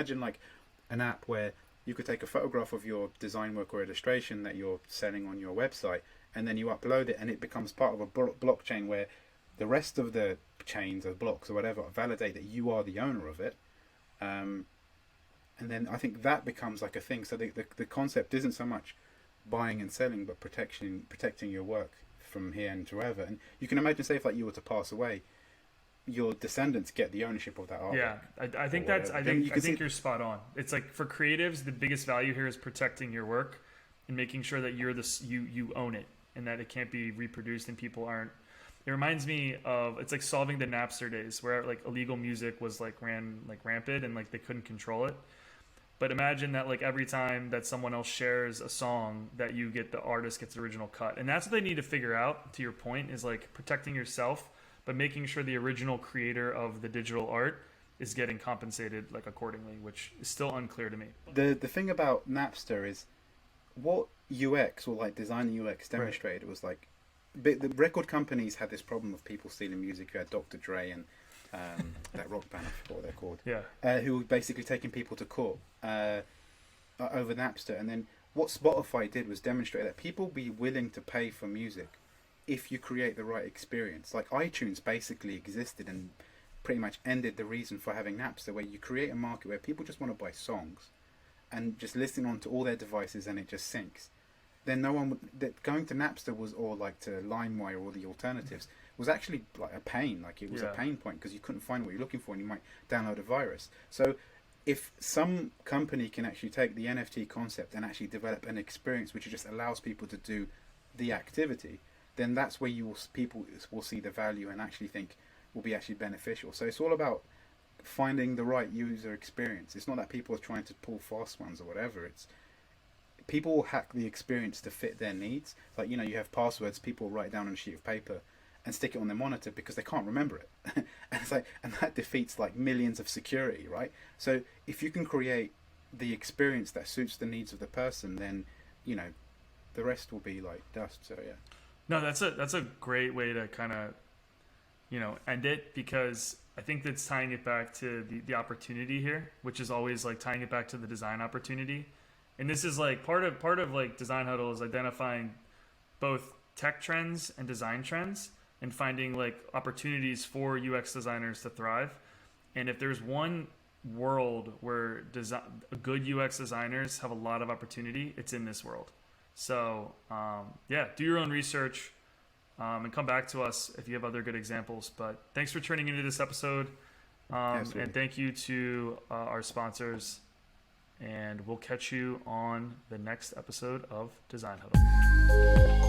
imagine like an app where you could take a photograph of your design work or illustration that you're selling on your website, and then you upload it, and it becomes part of a blockchain where the rest of the chains or blocks or whatever validate that you are the owner of it. And then I think that becomes like a thing. So the concept isn't so much buying and selling, but protecting your work from here and wherever. And you can imagine, say, if like you were to pass away, your descendants get the ownership of that artwork. Yeah, I think you're spot on. It's like for creatives, the biggest value here is protecting your work and making sure that you own it and that it can't be reproduced and people aren't. It reminds me of, it's like solving the Napster days where like illegal music was like ran like rampant and like they couldn't control it. But imagine that like every time that someone else shares a song that you get, the artist gets the original cut. And that's what they need to figure out, to your point, is like protecting yourself, but making sure the original creator of the digital art is getting compensated like accordingly, which is still unclear to me. The thing about Napster is what UX or like design UX demonstrated was like, the record companies had this problem of people stealing music. You had Dr. Dre and that rock band, I forgot what they're called, who were basically taking people to court over Napster. And then what Spotify did was demonstrate that people be willing to pay for music if you create the right experience. Like iTunes basically existed and pretty much ended the reason for having Napster, where you create a market where people just want to buy songs and just listen onto all their devices and it just syncs. Then no one would, going to Napster was, or like to LimeWire or the alternatives, was actually like a pain. Like it was a pain point because you couldn't find what you're looking for and you might download a virus. So if some company can actually take the NFT concept and actually develop an experience which just allows people to do the activity, then that's where people will see the value and actually think will be actually beneficial. So it's all about finding the right user experience. It's not that people are trying to pull fast ones or whatever. It's people will hack the experience to fit their needs. Like, you know, you have passwords, people write down on a sheet of paper and stick it on their monitor because they can't remember it. And it's like, and that defeats like millions of security, right? So if you can create the experience that suits the needs of the person, then, you know, the rest will be like dust. So yeah. No, that's a great way to kind of, you know, end it, because I think that's tying it back to the opportunity here, which is always like tying it back to the design opportunity. And this is like part of like Design Huddle is identifying both tech trends and design trends and finding like opportunities for UX designers to thrive. And if there's one world where good UX designers have a lot of opportunity, it's in this world. So do your own research and come back to us if you have other good examples. But thanks for tuning into this episode. And thank you to our sponsors. And we'll catch you on the next episode of Design Huddle.